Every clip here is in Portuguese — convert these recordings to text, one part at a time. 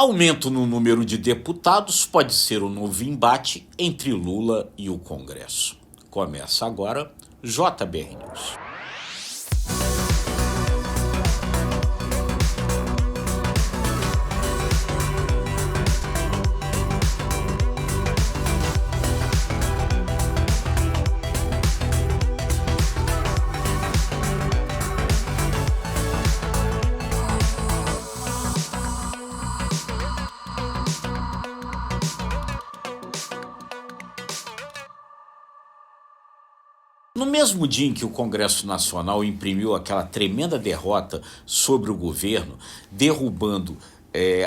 Aumento no número de deputados pode ser o novo embate entre Lula e o Congresso. Começa agora JBR News. No mesmo dia em que o Congresso Nacional imprimiu aquela tremenda derrota sobre o governo, derrubando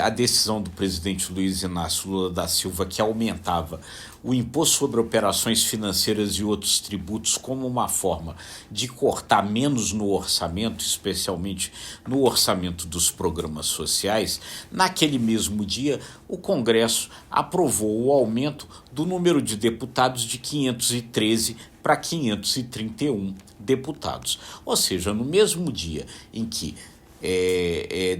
a decisão do presidente Luiz Inácio Lula da Silva, que aumentava o imposto sobre operações financeiras e outros tributos como uma forma de cortar menos no orçamento, especialmente no orçamento dos programas sociais, naquele mesmo dia o Congresso aprovou o aumento do número de deputados de 513 para 531 deputados. Ou seja, no mesmo dia em que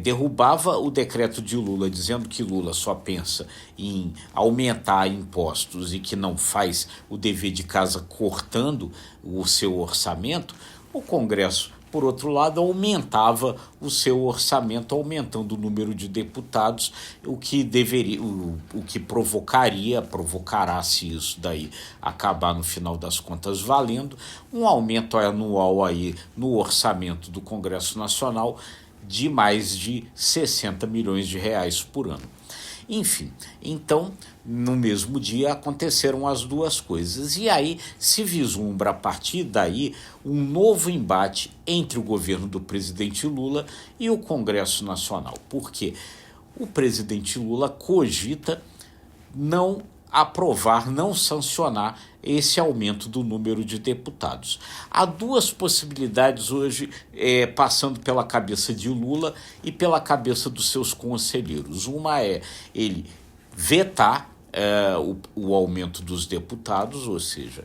derrubava o decreto de Lula, dizendo que Lula só pensa em aumentar impostos e que não faz o dever de casa cortando o seu orçamento, o Congresso, por outro lado, aumentava o seu orçamento, aumentando o número de deputados, o que provocará, se isso daí acabar no final das contas valendo, um aumento anual aí no orçamento do Congresso Nacional de mais de 60 milhões de reais por ano. Enfim, então, no mesmo dia aconteceram as duas coisas. E aí se vislumbra, a partir daí, um novo embate entre o governo do presidente Lula e o Congresso Nacional. Porque o presidente Lula cogita não aprovar, não sancionar esse aumento do número de deputados. Há duas possibilidades hoje passando pela cabeça de Lula e pela cabeça dos seus conselheiros. Uma é ele vetar o aumento dos deputados, ou seja,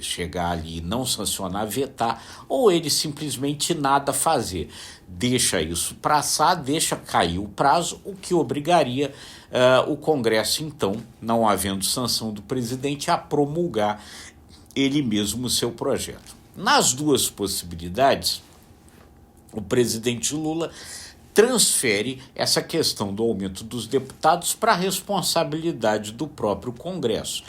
chegar ali e não sancionar, vetar, ou ele simplesmente nada fazer. Deixa isso passar, deixa cair o prazo, o que obrigaria o Congresso, então, não havendo sanção do presidente, a promulgar ele mesmo o seu projeto. Nas duas possibilidades, o presidente Lula transfere essa questão do aumento dos deputados para a responsabilidade do próprio Congresso.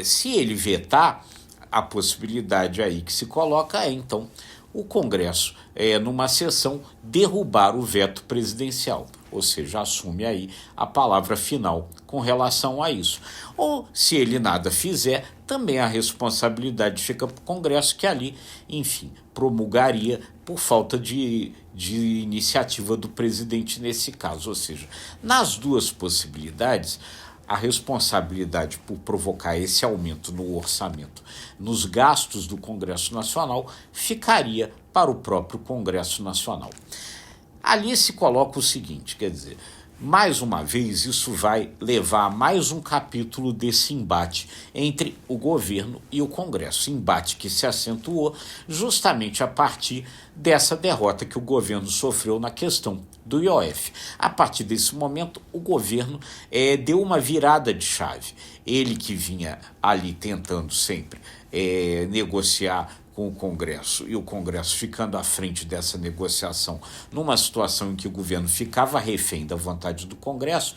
Se ele vetar, a possibilidade aí que se coloca é, então, o Congresso, numa sessão, derrubar o veto presidencial, ou seja, assume aí a palavra final com relação a isso. Ou, se ele nada fizer, também a responsabilidade fica para o Congresso, que ali, enfim, promulgaria por falta de iniciativa do presidente nesse caso. Ou seja, nas duas possibilidades, a responsabilidade por provocar esse aumento no orçamento, nos gastos do Congresso Nacional, ficaria para o próprio Congresso Nacional. Ali se coloca o seguinte, quer dizer, mais uma vez isso vai levar a mais um capítulo desse embate entre o governo e o Congresso, embate que se acentuou justamente a partir dessa derrota que o governo sofreu na questão do IOF. A partir desse momento, o governo deu uma virada de chave. Ele que vinha ali tentando sempre negociar com o Congresso, e o Congresso ficando à frente dessa negociação numa situação em que o governo ficava refém da vontade do Congresso,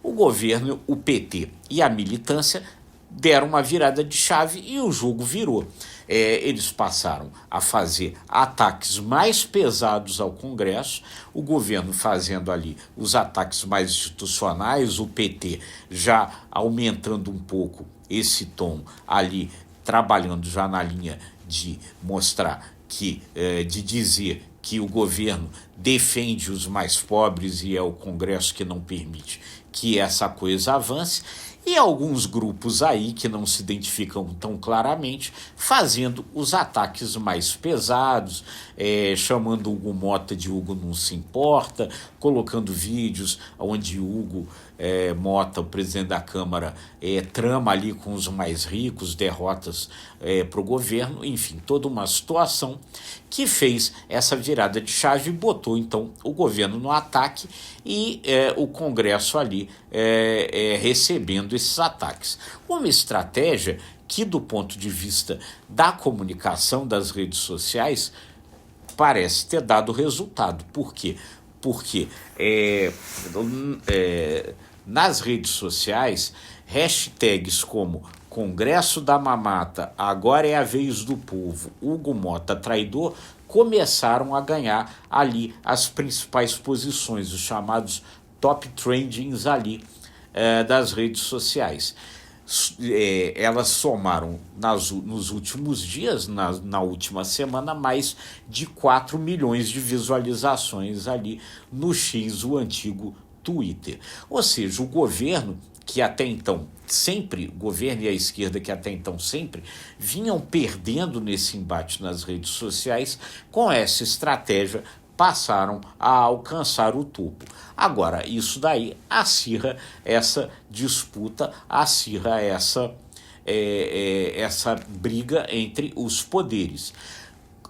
o governo, o PT e a militância deram uma virada de chave e o jogo virou. Eles passaram a fazer ataques mais pesados ao Congresso, o governo fazendo ali os ataques mais institucionais, o PT já aumentando um pouco esse tom ali, trabalhando já na linha de mostrar de dizer que o governo defende os mais pobres e é o Congresso que não permite que essa coisa avance, e alguns grupos aí que não se identificam tão claramente fazendo os ataques mais pesados, chamando Hugo Mota de Hugo não se importa, colocando vídeos onde Hugo Mota, o presidente da Câmara, trama ali com os mais ricos, derrotas para o governo, enfim, toda uma situação que fez essa virada de chave e botou botou então o governo no ataque e o Congresso ali recebendo esses ataques. Uma estratégia que, do ponto de vista da comunicação das redes sociais, parece ter dado resultado. Por quê? Porque nas redes sociais, hashtags como Congresso da Mamata, agora é a vez do povo, Hugo Mota traidor, começaram a ganhar ali as principais posições, os chamados top trendings ali das redes sociais. Elas somaram nos últimos dias, na última semana, mais de 4 milhões de visualizações ali no X, o antigo Twitter. Ou seja, o governo, que até então sempre, o governo e a esquerda que até então sempre vinham perdendo nesse embate nas redes sociais, com essa estratégia passaram a alcançar o topo. Agora, isso daí acirra essa disputa, acirra essa briga entre os poderes.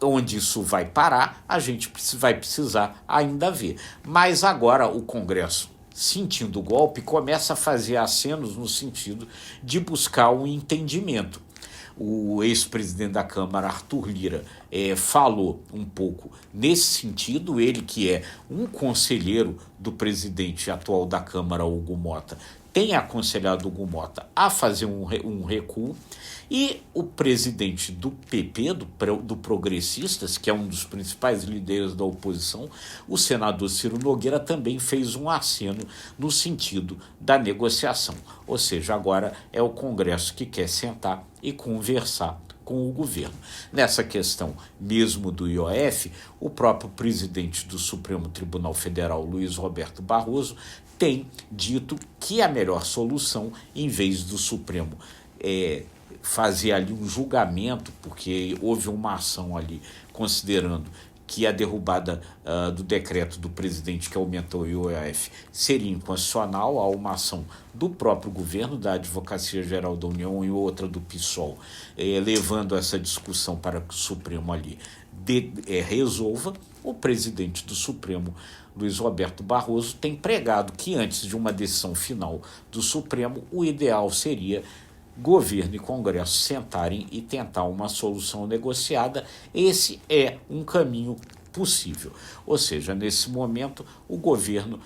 Onde isso vai parar, a gente vai precisar ainda ver. Mas agora o Congresso, sentindo o golpe, começa a fazer acenos no sentido de buscar um entendimento. O ex-presidente da Câmara, Arthur Lira, falou um pouco nesse sentido, ele que é um conselheiro do presidente atual da Câmara, Hugo Mota, tem aconselhado Hugo Mota a fazer um recuo, e o presidente do PP, do Progressistas, que é um dos principais líderes da oposição, o senador Ciro Nogueira, também fez um aceno no sentido da negociação. Ou seja, agora é o Congresso que quer sentar e conversar com o governo. Nessa questão mesmo do IOF, o próprio presidente do Supremo Tribunal Federal, Luiz Roberto Barroso, tem dito que a melhor solução, em vez do Supremo fazer ali um julgamento, porque houve uma ação ali considerando que a derrubada do decreto do presidente que aumentou o IOF seria inconstitucional, há uma ação do próprio governo, da Advocacia Geral da União e outra do PSOL, levando essa discussão para que o Supremo ali resolva. O presidente do Supremo, Luiz Roberto Barroso, tem pregado que antes de uma decisão final do Supremo, o ideal seria governo e Congresso sentarem e tentar uma solução negociada. Esse é um caminho possível. Ou seja, nesse momento, o governo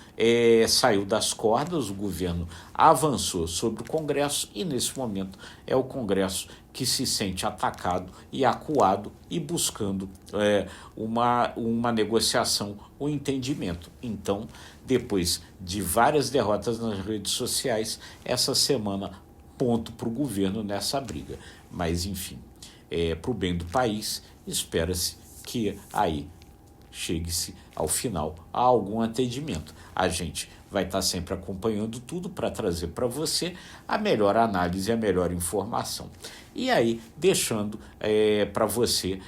saiu das cordas, o governo avançou sobre o Congresso e, nesse momento, é o Congresso que se sente atacado e acuado e buscando uma negociação, um entendimento. Então, depois de várias derrotas nas redes sociais, essa semana ponto para o governo nessa briga. Mas, enfim, para o bem do país, espera-se que aí chegue-se ao final a algum atendimento. A gente vai estar sempre acompanhando tudo para trazer para você a melhor análise e a melhor informação. E aí, deixando para você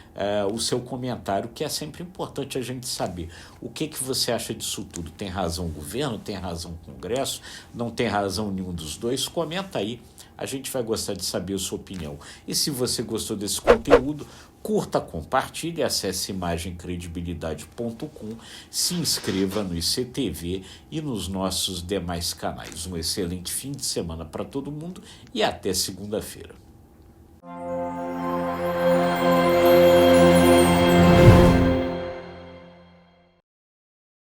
o seu comentário, que é sempre importante a gente saber o que você acha disso tudo. Tem razão o governo? Tem razão o Congresso? Não tem razão nenhum dos dois? Comenta aí, a gente vai gostar de saber a sua opinião. E se você gostou desse conteúdo, curta, compartilhe, acesse imagemcredibilidade.com, se inscreva no ICTV e nos nossos demais canais. Um excelente fim de semana para todo mundo e até segunda-feira.